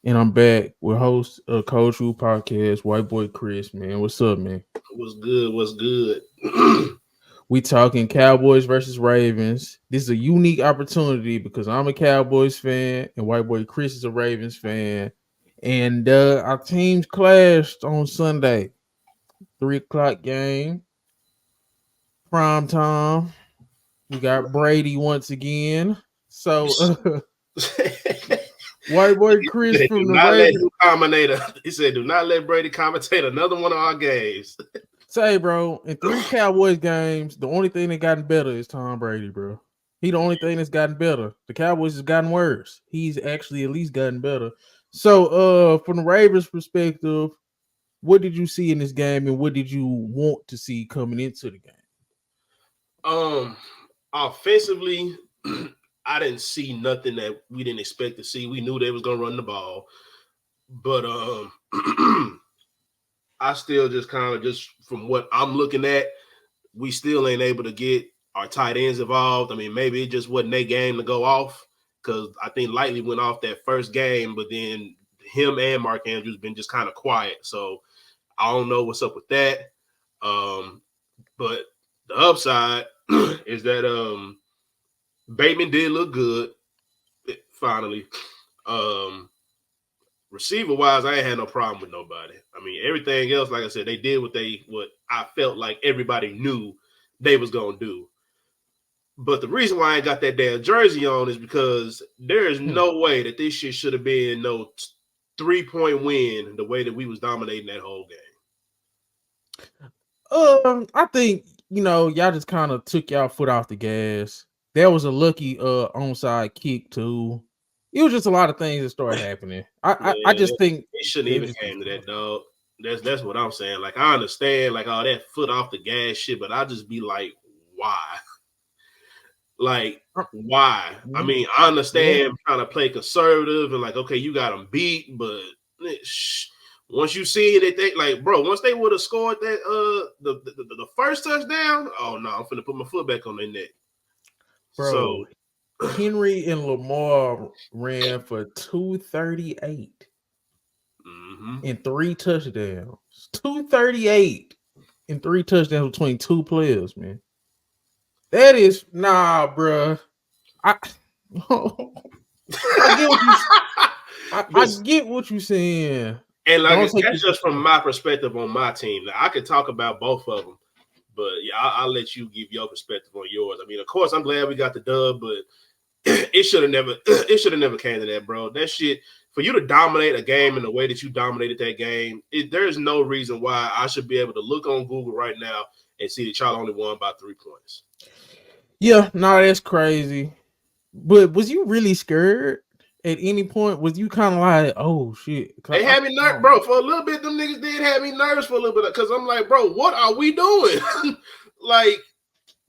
And I'm back with host of Coach Who Podcast, White Boy Chris, man. What's up, man? What's good? What's good? We talking Cowboys versus Ravens. This is a unique opportunity because I'm a Cowboys fan and White Boy Chris is a Ravens fan. And our teams clashed on Sunday. 3 o'clock game, prime time. We got Brady once again. So White Boy He Chris said, do from the not let Ravens. him commentate. He said, do not let Brady commentate another one of our games. Say, bro, in 3 Cowboys games, the only thing that gotten better is Tom Brady, bro. He the only thing that's gotten better. The Cowboys has gotten worse. He's actually at least gotten better. So, from the Ravens' perspective, what did you see in this game, and what did you want to see coming into the game? Um, Offensively, I didn't see nothing that we didn't expect to see. We knew they was gonna run the ball, but I still just kind of just from what I'm looking at, we still ain't able to get our tight ends involved. I mean, maybe it just wasn't their game to go off because I think Lightly went off that first game, but then him and Mark Andrews been just kind of quiet. So I don't know what's up with that. But the upside is that Bateman did look good finally. Um, Receiver wise, I ain't had no problem with nobody. I mean, everything else, like I said, they did what I felt like everybody knew they was gonna do. But the reason why I ain't got that damn jersey on is because there is Hmm. no way that this shit should have been no 3-point win the way that we was dominating that whole game. I think y'all just kind of took y'all foot off the gas. There was a lucky onside kick too. It was just a lot of things that started happening. I Man, just think it shouldn't they even just came to that, dog. That's what I'm saying. Like I understand like all that foot off the gas shit, but I just be like, why? Like, why? I Mhm. mean, I Yeah. understand trying to play conservative and like, okay, you got them beat, but once you see that they like, bro, once they would have scored that the first touchdown, oh no, I'm finna put my foot back on their neck. So Bro, Henry and Lamar ran for 238 mhm. and 3 touchdowns. 238 and 3 touchdowns between two players, man. That is bro. I I get what you I but get what you saying. and like Don't take that's it too just from far. my perspective on my team. Now, I could talk about both of them, but yeah, I'll let you give your perspective on yours. I mean, of course, I'm glad we got the dub, but it should have never came to that, bro. That shit for you to dominate a game in the way that you dominated that game, there's no reason why I should be able to look on Google right now and see that y'all only won by 3 points. Yeah, no, that's crazy. But was you really scared at any point? Was you kind of like, oh shit? 'Cause They had me nervous, bro. For a little bit, them niggas did have me nervous for a little bit because I'm like, bro, what are we doing? Like,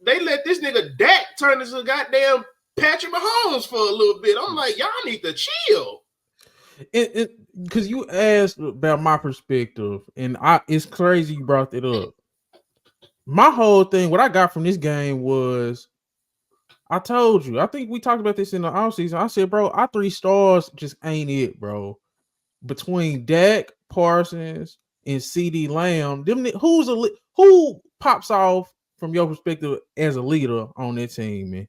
they let this nigga Dak turn into a goddamn Patrick Mahomes for a little bit. I'm like, y'all need to chill. Because you asked about my perspective, and it's crazy you brought that up. My whole thing, what I got from this game was, I told you, I think we talked about this in the offseason. I said, bro, our 3 stars just ain't it, bro. Between Dak, Parsons, and CD Lamb, who pops off from your perspective as a leader on that team, man?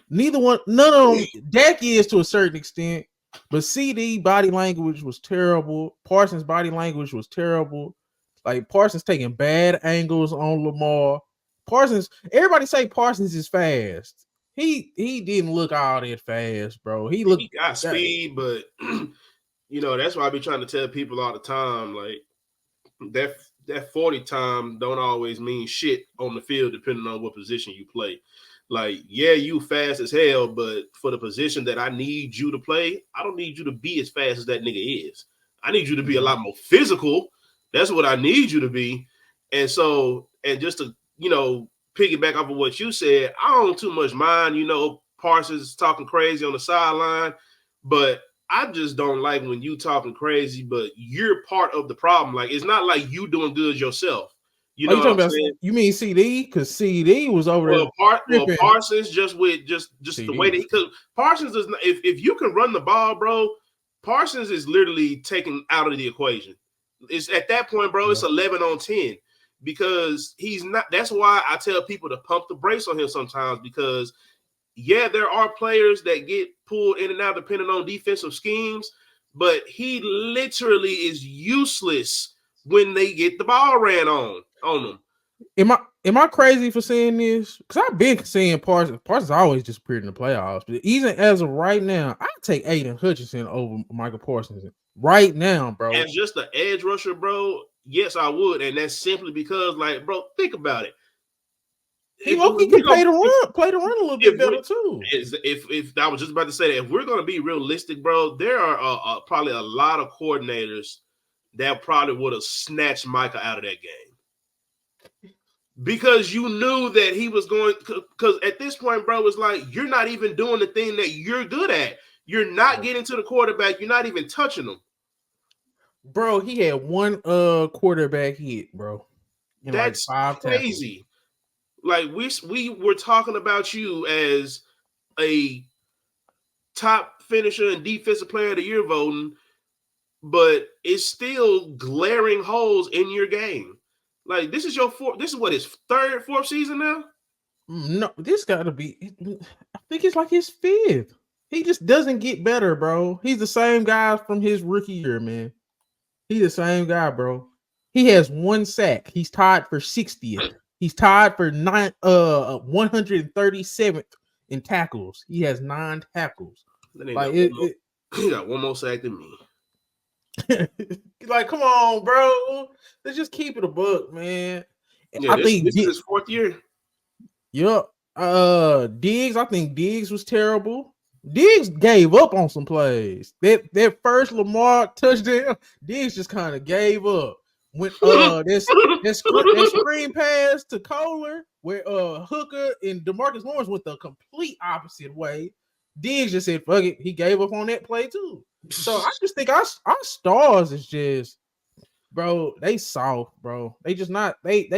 Neither one, none of them. Dak is to a certain extent, but CD body language was terrible. Parsons body language was terrible. Like Parsons taking bad angles on Lamar. Parsons, everybody say Parsons is fast. He didn't look all that fast, bro. He He looked. got God, speed, but that's why I be trying to tell people all the time, like that that 40 time don't always mean shit on the field depending on what position you play. Like, yeah, you fast as hell, but for the position that I need you to play, I don't need you to be as fast as that nigga is. I need you to be a yeah. lot more physical. That's what I need you to be. And so, and just to, piggyback off of what you said, I don't too much mind, Parsons talking crazy on the sideline, but I just don't like when you talking crazy, but you're part of the problem. Like, it's not like you doing good yourself. You Are know you what talking I'm about? saying? You mean CD? Because CD was over there tripping. Parsons just with just the way that CD. because Parsons does not, if you can run the ball, bro, Parsons is literally taken out of the equation. It's at that point, bro. It's Yeah. 11-10 because he's not. That's why I tell people to pump the brakes on him sometimes because yeah, there are players that get pulled in and out depending on defensive schemes, but he literally is useless when they get the ball ran on them. Am I crazy for saying this? Because I've been seeing Parsons. Parsons always just appeared in the playoffs, but even as of right now, I take Aiden Hutchinson over Michael Parsons right now, bro. As just an edge rusher, bro, yes, I would, and that's simply because, like, bro, think about it. He If low-key we can go, play the run a little if bit we better too. if I was just about to say that, if we're gonna be realistic, bro, there are probably a lot of coordinators that probably would have snatched Micah out of that game because you knew that he was going. Because at this point, bro, it's like you're not even doing the thing that you're good at. You're not getting to the quarterback. You're not even touching them. Bro, he had one quarterback hit, bro, in like That's 5 tackles. crazy. Like we were talking about you as a top finisher and defensive player of the year voting, but it's still glaring holes in your game. Like this is your fourth. This is what his third, fourth season now. No, this got to be. I think it's like his fifth. He just doesn't get better, bro. He's the same guy from his rookie year, man. He's the same guy, bro. He has one sack. He's tied for 60th. He's tied for 137th in tackles. He has 9 tackles. Then he Like got one more. He got one more sack than me. like, come on, bro. Let's just keep it a book, man. Yeah, I this think is his fourth year. Yep. Diggs, I think Diggs was terrible. Diggs gave up on some plays. That first Lamar touchdown, Diggs just kind of gave up. When that screen pass to Kohler, where Hooker and DeMarcus Lawrence went the complete opposite way. Diggs just said, fuck it. He gave up on that play too. So I just think our stars is just, bro, they soft, bro. They just not they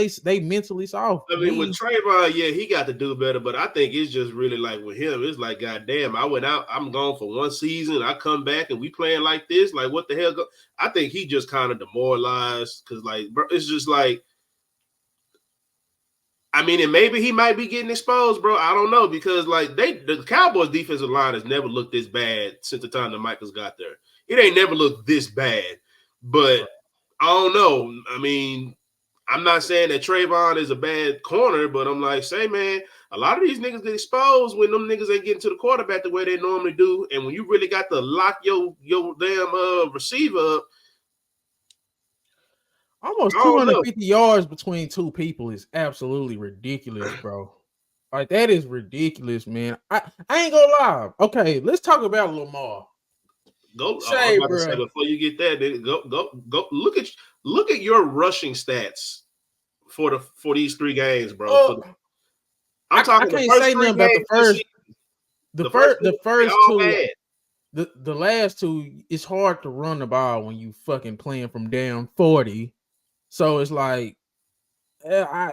mentally soft. I mean, with Trayvon, yeah, he got to do better, but I think it's just really like with him, it's like, goddamn, I went out, I'm gone for one season, I come back and we playing like this, like what the hell? I think he just kind of demoralized because, like, bro, it's just like, I mean, and maybe he might be getting exposed, bro. I don't know because, like, the Cowboys' defensive line has never looked this bad since the time that Michaels got there. It ain't never looked this bad, but I don't know. I mean, I'm not saying that Trayvon is a bad corner, but I'm like, say, man, a lot of these niggas get exposed when them niggas ain't getting to the quarterback the way they normally do. And when you really got to lock your damn receiver up, almost I don't know. 250 yards between two people is absolutely ridiculous, bro. Like, that is ridiculous, man. I ain't gonna lie. Okay, let's talk about Lamar. Go. I was Say, about to say bro. before you get that, then go. Look at your rushing stats for these 3 games, bro. I'm I talking the can't first say 3 nothing about games this season. the They first all two. bad. The last two, it's hard to run the ball when you fucking playing from down 40. So it's like, I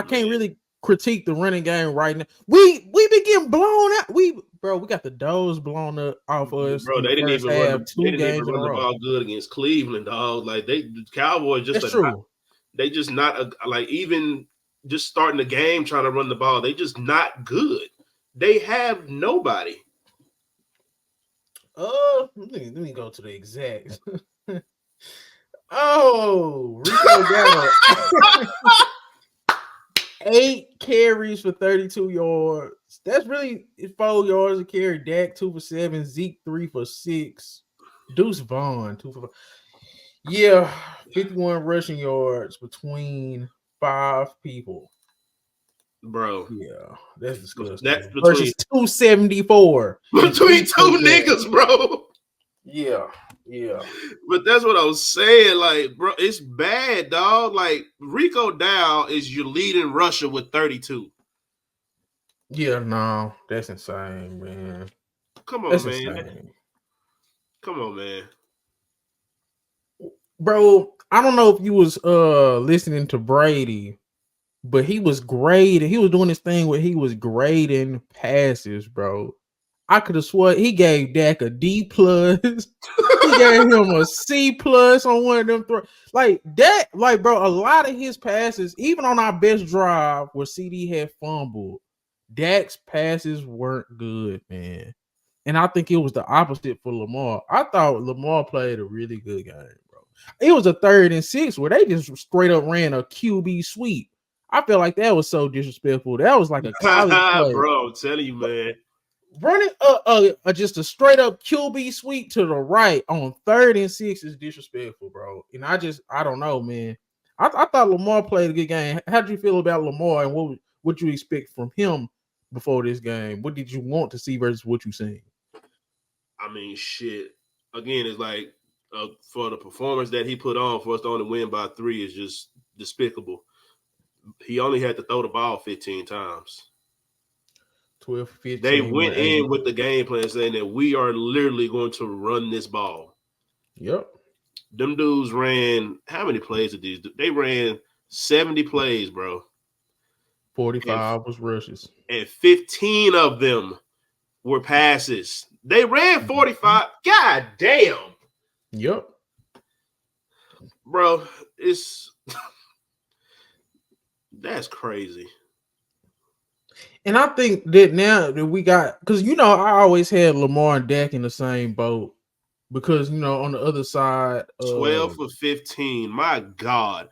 can't really critique the running game right now. We been getting blown out. We got the doors blown up off us Bro, in the they didn't first even run half, the they two didn't even games in a run the row. ball good against Cleveland, dog. Like the Cowboys just That's are not, true. they just not like even just starting the game trying to run the ball. They just not good. They have nobody. Let me go to the exact. Oh, Rico Dowdle. 8 carries for 32 yards. That's really 4 yards a carry. Dak 2 for 7. Zeke 3 for 6. Deuce Vaughn 2 for 5. Yeah, 51 rushing yards between 5 people. Bro. Yeah, that's disgusting. That's between Versus 274 in between two PPR. niggas, bro. Yeah, yeah. But that's what I was saying. Like, bro, it's bad, dog. Like Rico Dow is your leading rusher with 32. Yeah, no, that's insane, man. Come on, That's man. insane. Come on, man. Bro, I don't know if you was listening to Brady, but he was grading. He was doing this thing where he was grading passes, bro. I could have sworn he gave Dak a D plus. He gave him a C plus on one of them throws. Like that, like bro, a lot of his passes, even on our best drive where CD had fumbled, Dak's passes weren't good, man. And I think it was the opposite for Lamar. I thought Lamar played a really good game, bro. It was a 3rd and 6 where they just straight up ran a QB sweep. I felt like that was so disrespectful. That was like a college play. Bro, I'm telling you, man. Running just a straight up QB sweep to the right on 3rd and 6 is disrespectful, bro. And I don't know, man. I thought Lamar played a good game. How did you feel about Lamar and what you expect from him before this game? What did you want to see versus what you seen? I mean, shit. Again, it's like for the performance that he put on for us to only win by 3 is just despicable. He only had to throw the ball 15 times. 12, They 15, went 180. in with the game plan saying that we are literally going to run this ball. Yep. Them dudes ran, how many plays did these do? They ran 70 plays, bro. 45 was rushes. And 15 of them were passes. They ran 45. God damn. Yep. Bro, it's that's crazy. And I think that now that we got, because I always had Lamar and Dak in the same boat. Because on the other side, 12 for 15. My God.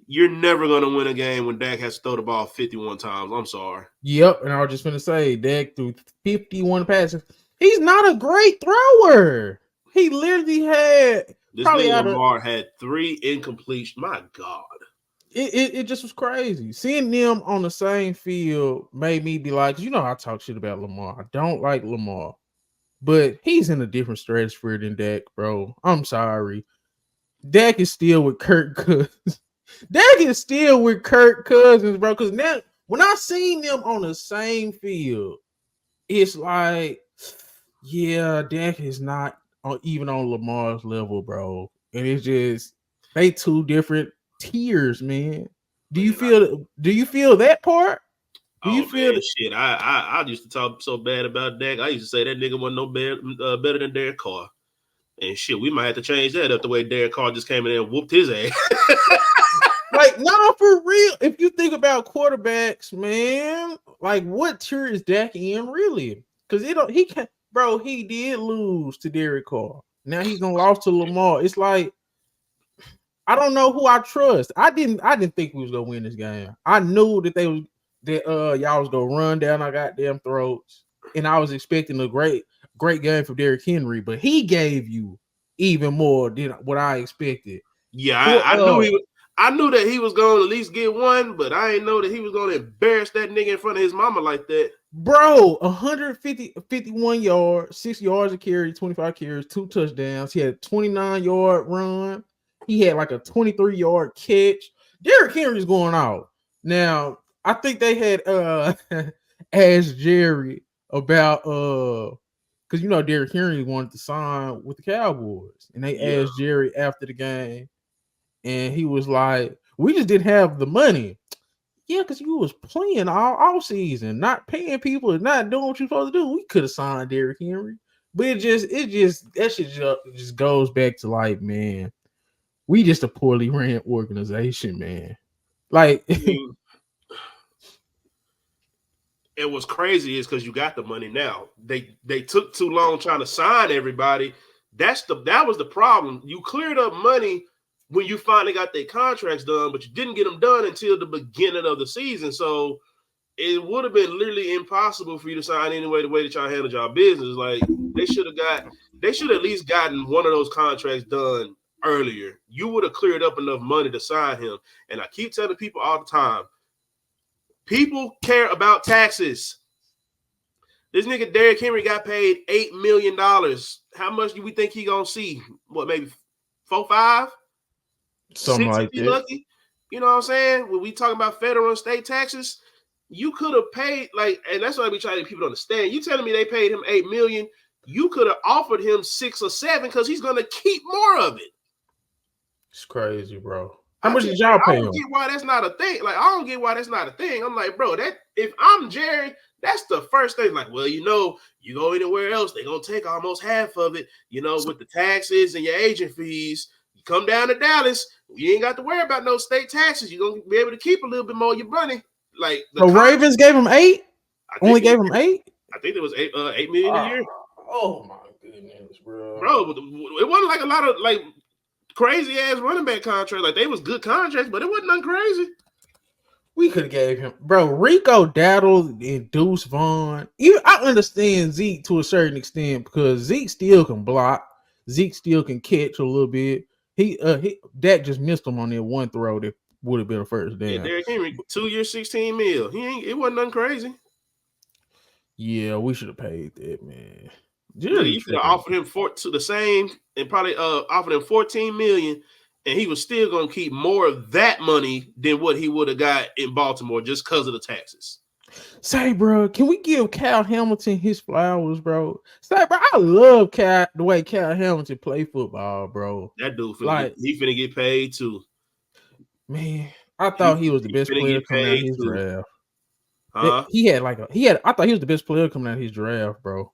You're never gonna win a game when Dak has to throw the ball 51 times. I'm sorry. Yep, and I was just gonna say Dak threw 51 passes. He's not a great thrower. He literally had This probably nigga out of Lamar had 3 incompletions. My God. it just was crazy. Seeing them on the same field made me be like, I talk shit about Lamar. I don't like Lamar. But he's in a different stratosphere than Dak, bro. I'm sorry. Dak is still with Kirk Cousins. Dak is still with Kirk Cousins, bro. Because now, when I seen them on the same field, it's like, yeah, Dak is not even on Lamar's level, bro. And it's just they two different tiers, man. Do you Man, feel? Do you feel that part? Do you oh feel man, that? shit! I used to talk so bad about Dak. I used to say that nigga wasn't no better than Derek Carr. And shit, we might have to change that up the way Derek Carr just came in there and whooped his ass. Like, no, for real. If you think about quarterbacks, man, like what tier is Dak in really? Because he can't, bro. He did lose to Derek Carr. Now he's gonna lose to Lamar. It's like I don't know who I trust. I didn't think we was gonna win this game. I knew that y'all was gonna run down our goddamn throats, and I was expecting a great game from Derrick Henry, but he gave you even more than what I expected. Yeah, For I knew he was. I knew that he was going to at least get one, but I didn't know that he was going to embarrass that nigga in front of his mama like that. Bro, 51 yards, 6 yards of carry, 25 carries, 2 touchdowns. He had a 29-yard run. He had like a 23-yard catch. Derrick Henry's going out. Now, I think they had asked Jerry about because Derrick Henry wanted to sign with the Cowboys. And they Yeah. asked Jerry after the game, and he was like, we just didn't have the money. Yeah, because you was playing all season, not paying people, and not doing what you're supposed to do. We could have signed Derrick Henry, but it just that shit just goes back to like, man, we just a poorly ran organization, man. Like, I mean, and what's crazy is because you got the money now. They took too long trying to sign everybody. That was the problem. You cleared up money when you finally got their contracts done, but you didn't get them done until the beginning of the season. So it would have been literally impossible for you to sign anyway the way that y'all handled y'all business. Like they should at least gotten one of those contracts done earlier. You would have cleared up enough money to sign him. And I keep telling people all the time, people care about taxes. This nigga Derrick Henry got paid $8 million. How much do we think he gonna see? What, maybe 4, 5? something 6 if like he that. lucky? You know what I'm saying? When we talking about federal and state taxes, you could have paid, like, and that's what I be trying to get people to understand. You telling me they paid him $8 million, you could have offered him 6 or 7 because he's gonna keep more of it. It's crazy, bro. How much did y'all I pay don't him? get why that's not a thing. Like, I don't get why that's not a thing. I'm like, bro, that if I'm Jerry, that's the first thing. Like, well, you You go anywhere else, they're gonna take almost half of it, with the taxes and your agent fees. You come down to Dallas, you ain't got to worry about no state taxes. You're gonna be able to keep a little bit more of your money. Like the The contract, Ravens gave him 8. I think Only it was gave him 8. I think it was 8 million a year. Oh my goodness, bro. Bro, it wasn't like a lot of like crazy ass running back contracts. Like they was good contracts, but it wasn't nothing crazy. We could have gave him, bro. Rico Daddle and Deuce Vaughn. I understand Zeke to a certain extent because Zeke still can block. Zeke still can catch a little bit. Dak just missed him on that one throw that would have been a first Yeah, down. Derrick Henry, 2 years, 16 mil. It wasn't nothing crazy. Yeah, we should have paid that, man. Look, Jerry you could have tripping. offered him to the same and probably offered him 14 million, and he was still gonna keep more of that money than what he would have got in Baltimore just because of the taxes. Say, bro, can we give Cal Hamilton his flowers, bro? Say, bro, I love the way Cal Hamilton play football, bro. That dude Like, he finna get paid too. man, I thought he was the He best finna player get coming out of paid his too. draft. Huh? I thought he was the best player coming out of his draft, bro.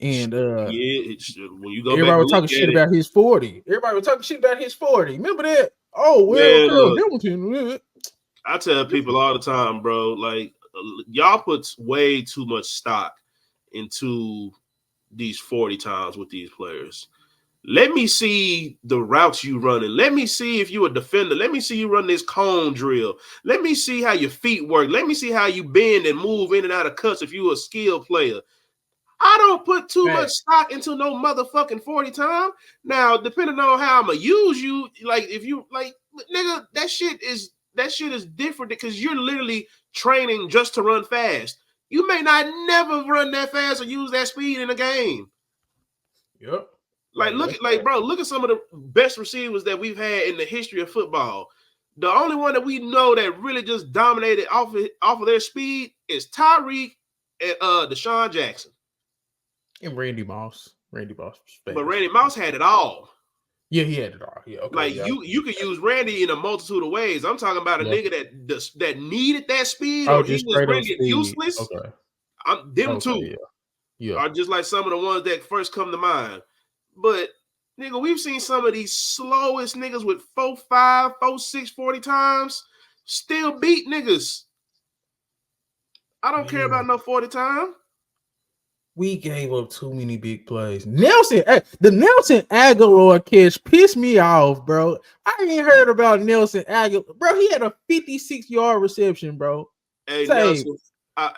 And Yeah, when you go back everybody and was look talking at shit it, about his 40. Everybody was talking shit about his 40. Remember that? Oh, well, man, Cal look, Hamilton. I tell people all the time, bro, like y'all put way too much stock into these 40 times with these players. Let me see the routes you running. Let me see if you a defender. Let me see you run this cone drill. Let me see how your feet work. Let me see how you bend and move in and out of cuts if you a skilled player. I don't put too much Hey, stock into no motherfucking 40 time. Now, depending on how I'm gonna use you, like if you like nigga, that shit is different because you're literally training just to run fast. You may not never run that fast or use that speed in a game. yep. Like Hey, look that's at like right. bro, look at some of the best receivers that we've had in the history of football. The only one that we know that really just dominated off of their speed is Tyreek and Deshaun Jackson. And Randy Moss. Randy Moss was But fast. Randy Moss had it all. Yeah, he had it all. Yeah, okay, Like yeah. you could use Randy in a multitude of ways. I'm talking about a Yeah. nigga that needed that speed Oh, or he just was straight up rendered speed. useless. Okay. Them Okay, two yeah. Yeah. are just like some of the ones that first come to mind. But nigga, we've seen some of these slowest niggas with 4.5, 4.6, 40 times still beat niggas. I don't care Man. about no 40 time. We gave up too many big plays. The Nelson Aguilar catch pissed me off, bro. I ain't heard about Nelson Aguilar. Bro, he had a 56-yard reception, bro. Hey Say, Nelson,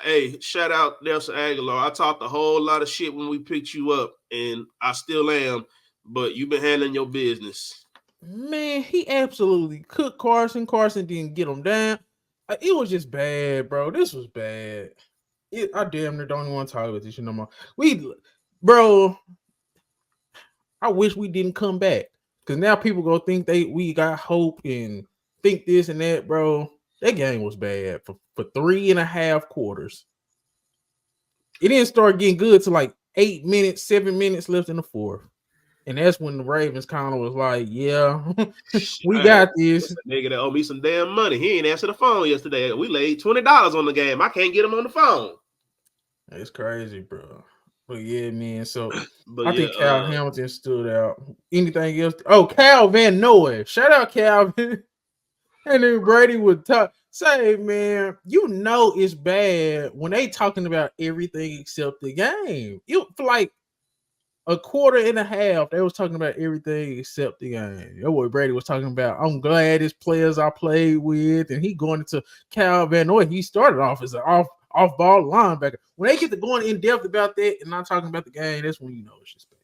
hey, shout out Nelson Aguilar. I talked a whole lot of shit when we picked you up, and I still am. But you've been handling your business. man, he absolutely cooked Carson. Carson didn't get him down. It was just bad, bro. This was bad. I damn near don't even want to talk about this shit no more. Bro, I wish we didn't come back because now people gonna think we got hope and think this and that, bro. That game was bad for 3.5 quarters. It didn't start getting good till like 8 minutes, 7 minutes left in the fourth, and that's when the Ravens kind of was like, "Yeah, we Hey, got this." it's a nigga that owe me some damn money. He ain't answered the phone yesterday. We laid $20 on the game. I can't get him on the phone. It's crazy, bro. But yeah, man. So But I yeah, think Cal Hamilton stood out. Anything else? Oh, Cal Van Noy. Shout out Calvin. And then Brady would talk. Say, man, you know it's bad when they talking about everything except the game. For like a quarter and a half, they was talking about everything except the game. That's what Brady was talking about. I'm glad it's players I played with, and he going into Cal Van Noy. He started off as an off ball linebacker. When they get to going in depth about that and not talking about the game, that's when you know it's just bad.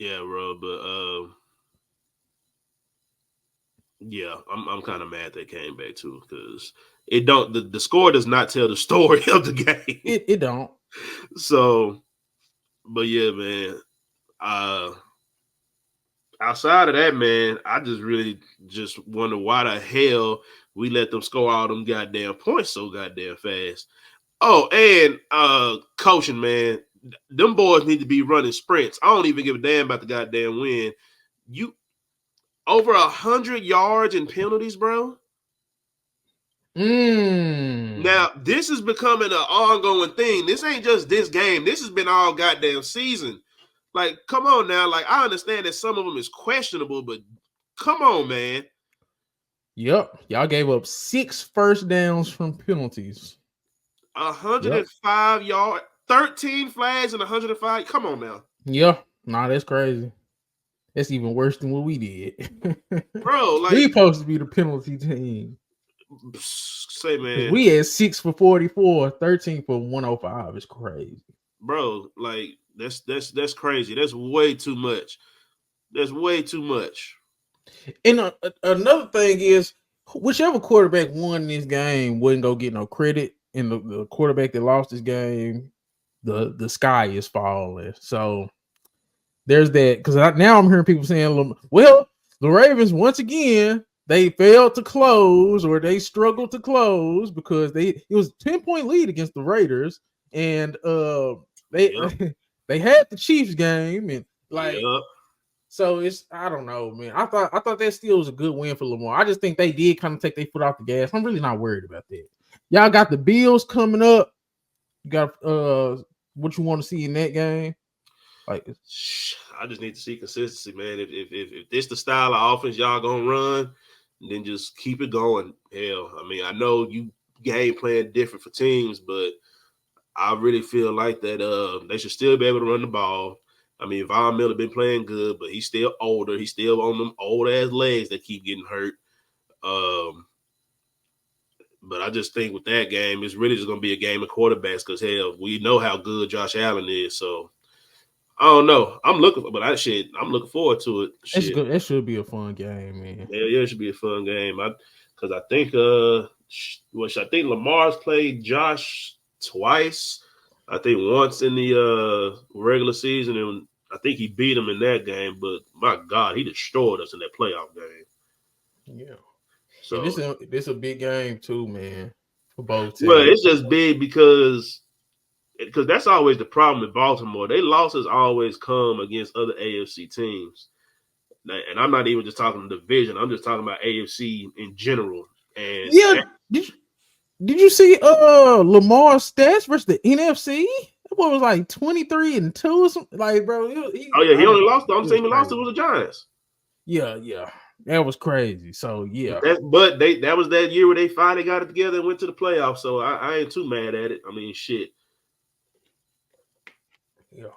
yeah, bro. But yeah, I'm kind of mad they came back too because it don't the score does not tell the story of the game. It don't. So, but yeah, man. Uh, outside of that, man, I just really just wonder why the hell we let them score all them goddamn points so goddamn fast. Oh, and coaching, man. Them boys need to be running sprints. I don't even give a damn about the goddamn win. You over 100 yards and penalties, bro. Mm. Now, this is becoming an ongoing thing. This ain't just this game. This has been all goddamn season. Like, come on now. Like, I understand that some of them is questionable, but come on, man. Yep. Y'all gave up 6 first downs from penalties. Yep. 105 yard, 13 flags and 105. Come on now. Yeah. Nah, that's crazy. That's even worse than what we did. Bro, We like, supposed to be the penalty team. say, Because man, we had 6 for 44, 13 for 105. It's crazy. bro, like, that's crazy. That's way too much. That's way too much. And another thing is, whichever quarterback won this game wouldn't go get no credit. And the quarterback that lost this game, the sky is falling. So there's that. Because now I'm hearing people saying, well, the Ravens once again they failed to close or they struggled to close because it was a 10-point lead against the Raiders, and they Yep. they had the Chiefs game and like. Yep. So it's I don't know, man. I thought that still was a good win for Lamar. I just think they did kind of take their foot off the gas. I'm really not worried about that. Y'all got the Bills coming up. You got what you want to see in that game? Like I just need to see consistency, man. If this the style of offense y'all gonna run, then just keep it going. Hell, I mean, I know you game plan different for teams, but I really feel like that they should still be able to run the ball. I mean, Von Miller been playing good, but he's still older. He's still on them old ass legs that keep getting hurt. Um, but I just think with that game, it's really just gonna be a game of quarterbacks because hell, we know how good Josh Allen is. So I don't know. I'm looking, but I'm looking forward to it. that's Shit, good. That should be a fun game, man. yeah, it should be a fun game. Because I think which I think Lamar's played Josh twice. I think once in the regular season, and I think he beat him in that game. But my God, he destroyed us in that playoff game. Yeah, and So this a big game too, man, for both well, teams. it's just big because that's always the problem with Baltimore. They losses always come against other AFC teams. And I'm not even just talking division. I'm just talking about AFC in general. And Yeah, did you, did you see Lamar's stats versus the NFC? That boy was like 23-2 or something. Like, bro, oh yeah, he I don't only know. lost. The It only was team he lost to crazy. was the Giants. Yeah, yeah. That was crazy. So yeah. But that was that year where they finally got it together and went to the playoffs. So I ain't too mad at it. I mean, shit. Yeah.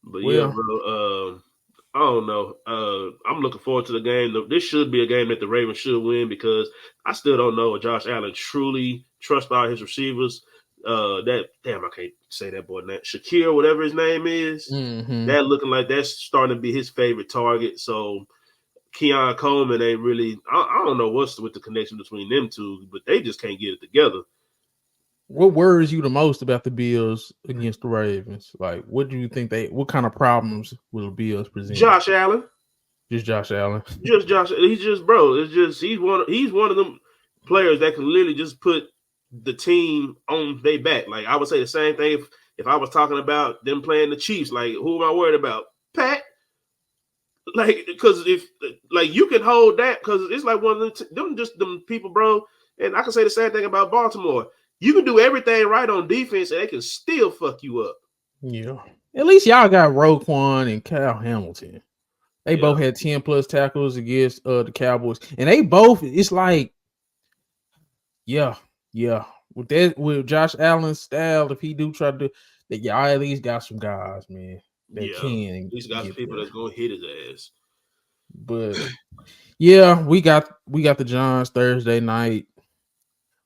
But yeah, Well, bro. I don't know. I'm looking forward to the game. This should be a game that the Ravens should win because I still don't know if Josh Allen truly trusts all his receivers. That damn, I can't say that boy name. Shakir, whatever his name is, mm-hmm. that looking like that's starting to be his favorite target. So Keon Coleman ain't really. I don't know what's with the connection between them two, but they just can't get it together. What worries you the most about the Bills against the Ravens? Like, what do you think what kind of problems will the Bills present? Josh Allen, Just Josh Allen. just Josh. He's just bro. It's just he's one of them players that can literally just put the team on their back. Like I would say the same thing if I was talking about them playing the Chiefs. Like who am I worried about? Pat. Like because if like you can hold that because it's like one of them just them people, bro. And I can say the same thing about Baltimore. You can do everything right on defense and they can still fuck you up. Yeah. At least y'all got Roquan and Kyle Hamilton. They Yeah, both had 10 plus tackles against the Cowboys. And they both, it's like, yeah, yeah. With Josh Allen's style, if he do try to do that, y'all at least got some guys, man, that yeah. can He's got some get people there. that's gonna hit his ass. But yeah, we got the Giants Thursday night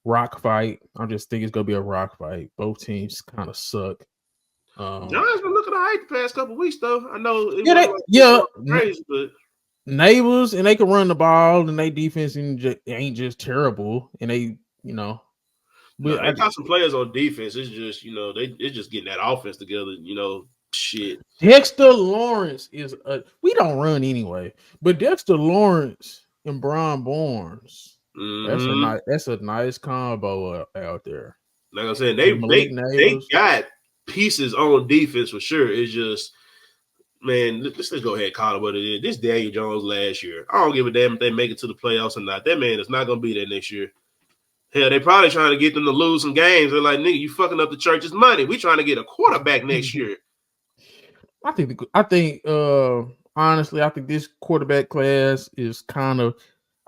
rock fight. I just think it's gonna be a rock fight. Both teams kind of suck. Giants been looking alright the past couple weeks though. I know it Yeah, wasn't like they going crazy, but neighbors, and they can run the ball, and they defense ain't just terrible, and they, no, but they got some players on defense. It's just it's just getting that offense together. Shit. Dexter Lawrence we don't run anyway, but Dexter Lawrence and Brian Barnes, Mm-hmm. that's a nice combo out there. Like I'm saying, And Malik they Neighbors, got pieces on defense for sure. It's just Man, let's go ahead and call it what it is. This Daniel Jones last year. I don't give a damn if they make it to the playoffs or not. That man is not going to be there next year. Hell, they probably trying to get them to lose some games. They're like, nigga, you fucking up the church's money. We trying to get a quarterback next year. Honestly, I think this quarterback class is kind of.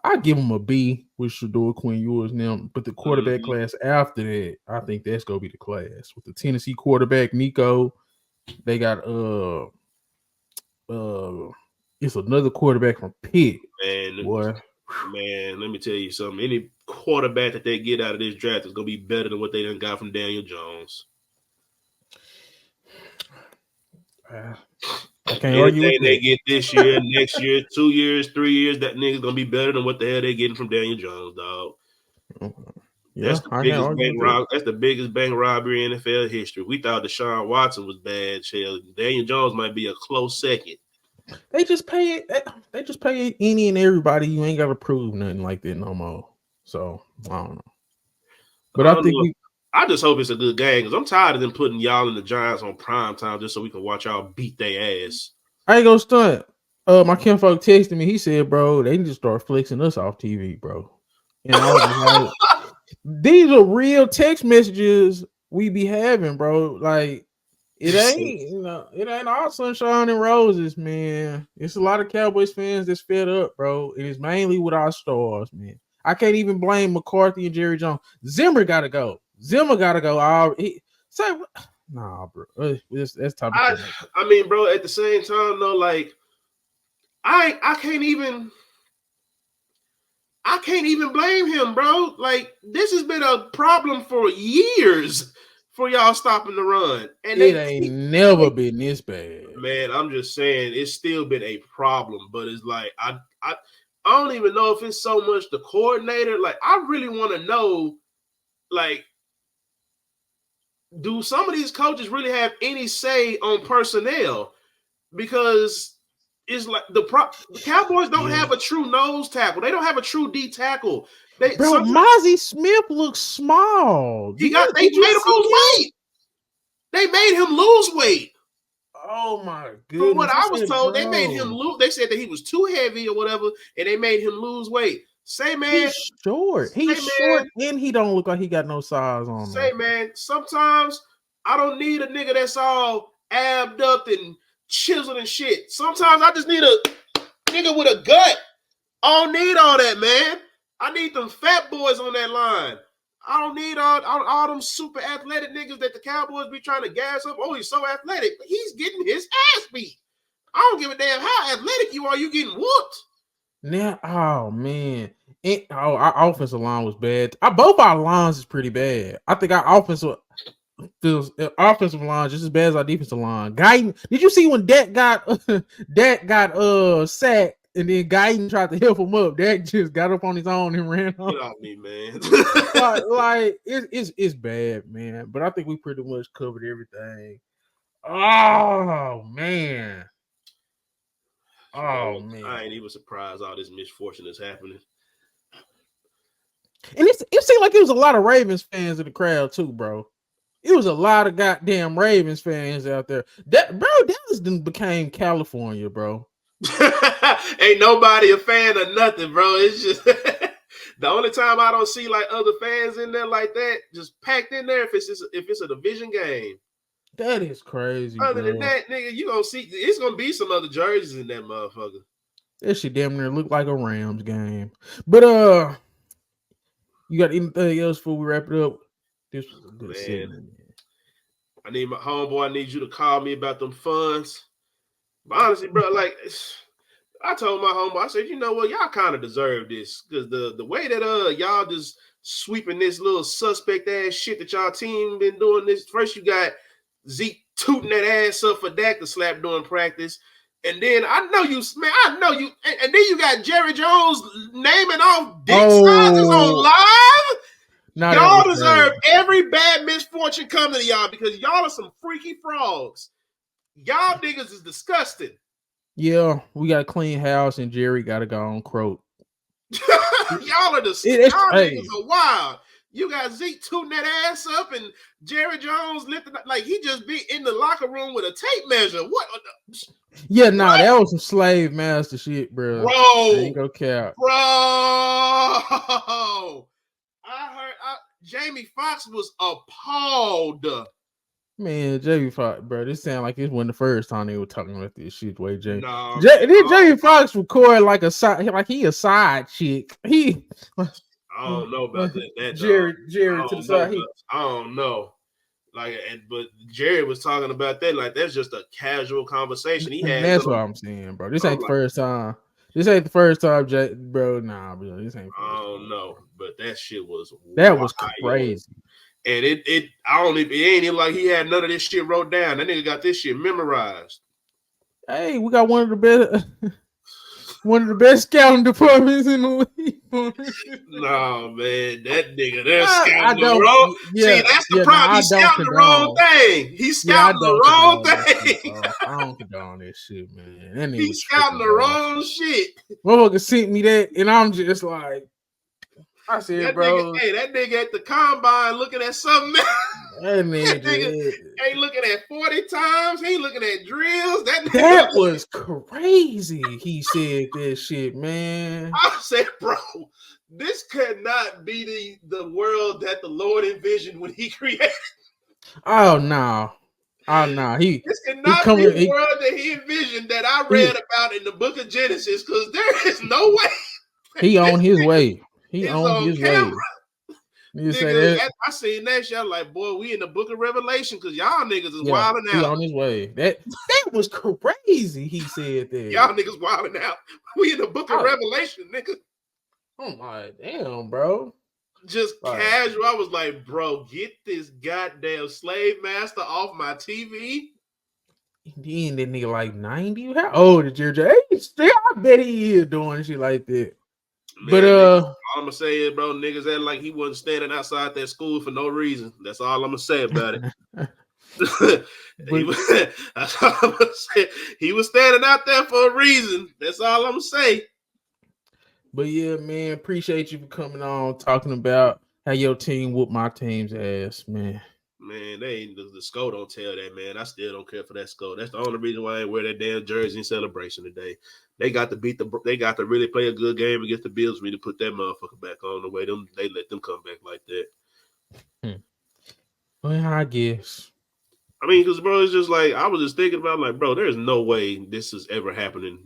I give them a B with Shador, Quinn Ewers now, but the quarterback class after that, I think that's gonna be the class with the Tennessee quarterback Nico. They got it's another quarterback from Pitt. Man, let me tell you something. Any quarterback that they get out of this draft is gonna be better than what they done got from Daniel Jones. I can't argue with anything they get this year, next year, 2 years, 3 years, that nigga's gonna be better than what the hell they getting from Daniel Jones, dog. Yeah, that's the biggest bank robbery. That's the biggest bank robbery in NFL history. We thought Deshaun Watson was bad. Hell, Daniel Jones might be a close second. They just pay any and everybody. You ain't got to prove nothing like that no more. So I don't know. But I just hope it's a good game because I'm tired of them putting y'all and the Giants on prime time just so we can watch y'all beat their ass. I ain't gonna stunt. My kinfolk texted me. He said, "Bro, they can just start flexing us off TV, bro." And I was like, "These are real text messages we be having, bro. Like, it ain't all sunshine and roses, man. It's a lot of Cowboys fans that's fed up, bro. It is mainly with our stars, man. I can't even blame McCarthy and Jerry Jones. Zimmer gotta go. Nah, bro. That's topic. I mean, bro. At the same time, though, like, I can't even blame him, bro. Like, this has been a problem for years for y'all stopping the run, and it ain't never been this bad. Man, I'm just saying it's still been a problem, but it's like I don't even know if it's so much the coordinator. Like, I really want to know, like, do some of these coaches really have any say on personnel? Because it's like the Cowboys don't have a true nose tackle. They don't have a true D tackle. Mozzie Smith looks small. They made him lose weight. They made him lose weight. Oh my goodness! From what I was told, they made him lose. They said that he was too heavy or whatever, and they made him lose weight. Say, man, he's short. And he don't look like he got no size on him. Say, man, sometimes I don't need a nigga that's all abbed up and chiseled and shit. Sometimes I just need a nigga with a gut. I don't need all that, man. I need them fat boys on that line. I don't need all them super athletic niggas that the Cowboys be trying to gas up. Oh, he's so athletic. But he's getting his ass beat. I don't give a damn how athletic you are. You getting whooped. Now, oh, man. Our offensive line was bad. Both our lines is pretty bad. I think our offensive line just as bad as our defensive line. Guyton, did you see when Dak got sacked? And then Guyton tried to help him up. Dak just got up on his own and ran off. Get off me, man. It's bad, man. But I think we pretty much covered everything. Oh man. Oh man. I ain't even surprised all this misfortune is happening. And it seemed like it was a lot of Ravens fans in the crowd too, bro. It was a lot of goddamn Ravens fans out there. Dallas became California, bro. Ain't nobody a fan of nothing, bro. It's just the only time I don't see like other fans in there like that, just packed in there if it's a division game. That is crazy. Other than that, nigga, you gonna see it's gonna be some other jerseys in that motherfucker. That shit damn near look like a Rams game. But you got anything else before we wrap it up? This was a good segment. I need my homeboy. I need you to call me about them funds. But honestly, bro, like I told my homeboy, I said, you know what, y'all kind of deserve this because the way that y'all just sweeping this little suspect ass shit that y'all team been doing this. First, you got Zeke tooting that ass up for Dak to slap during practice, and then I know you, and then you got Jerry Jones naming off dick sizes on live. Y'all deserve every bad misfortune coming to y'all because y'all are some freaky frogs. Y'all niggas is disgusting. Yeah, we got a clean house and Jerry got to go on croak. Y'all are disgusting. Y'all niggas are wild. You got Zeke tooting that ass up and Jerry Jones lifting up like he just be in the locker room with a tape measure. What? Yeah, nah, that was some slave master shit, bro. I ain't Bro, gonna cap. bro. I heard Jamie Foxx was appalled. Man, Jamie Foxx, bro. This sound like it wasn't the first time they were talking about this shit. Way Jamie, Nah, man. did Jamie Foxx record like a side, like he a side chick? He, I don't know about that. Jerry I to the don't know. side. I don't know. Like, but Jerry was talking about that. Like, that's just a casual conversation he had. That's what I'm saying, bro. This I'm ain't the like, first time. This ain't the first time, bro. Nah, bro. This ain't. I don't know, but that shit was That was wild. crazy. And it I don't even, it ain't even like he had none of this shit wrote down. That nigga got this shit memorized. Hey, we got one of the best scouting departments in the league. No, man, that nigga, they're scouting the wrong. Yeah, see, that's the problem. I He's scouting the wrong thing. He's scouting the wrong thing. Shit, I don't condone this shit, man. That He's scouting the wrong shit. Motherfucker sent me that, and I'm just like, I said, that bro. Nigga, hey, that nigga at the combine looking at something. That nigga ain't looking at 40 times. He ain't looking at drills. That was crazy. He said that shit, man. I said, bro, this could not be the world that the Lord envisioned when he created. Oh no. Oh no. This cannot be the world that he envisioned that I read about in the book of Genesis, because there is no way. He on his way. He on his way. You nigga, I seen that shit. I'm like, boy, we in the book of Revelation because y'all niggas is wilding out. He on his way. That was crazy. He said that. Y'all niggas wilding out. We in the book of Revelation, nigga. I'm like, damn, bro. Just casual. I was like, bro, get this goddamn slave master off my TV. Then that nigga like 90. How old is Jerry? I bet he is doing shit like that. Man, but all I'm gonna say is, bro, niggas act like he wasn't standing outside that school for no reason. That's all I'm gonna say about it. That's all I'm gonna say. He was standing out there for a reason. That's all I'm gonna say. But yeah, man, appreciate you for coming on, talking about how your team whooped my team's ass, man. Man, they ain't the score don't tell that, man. I still don't care for that score. That's the only reason why I ain't wear that damn jersey in celebration today. They got to they got to really play a good game against the Bills for me to put that motherfucker back on the way they let them come back like that. Well, I guess. I mean, because bro, it's just like I was just thinking about like, bro, there's no way this is ever happening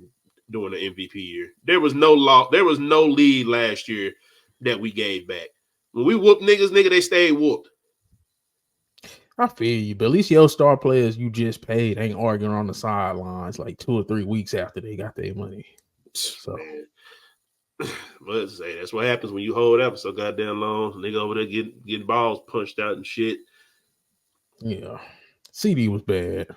during the MVP year. There was no lead last year that we gave back. When we whooped niggas, they stayed whooped. I feel you, but at least your star players you just paid ain't arguing on the sidelines like 2 or 3 weeks after they got their money. So, man. But say that's what happens when you hold out for so goddamn long. Nigga over there getting balls punched out and shit. Yeah, CD was bad.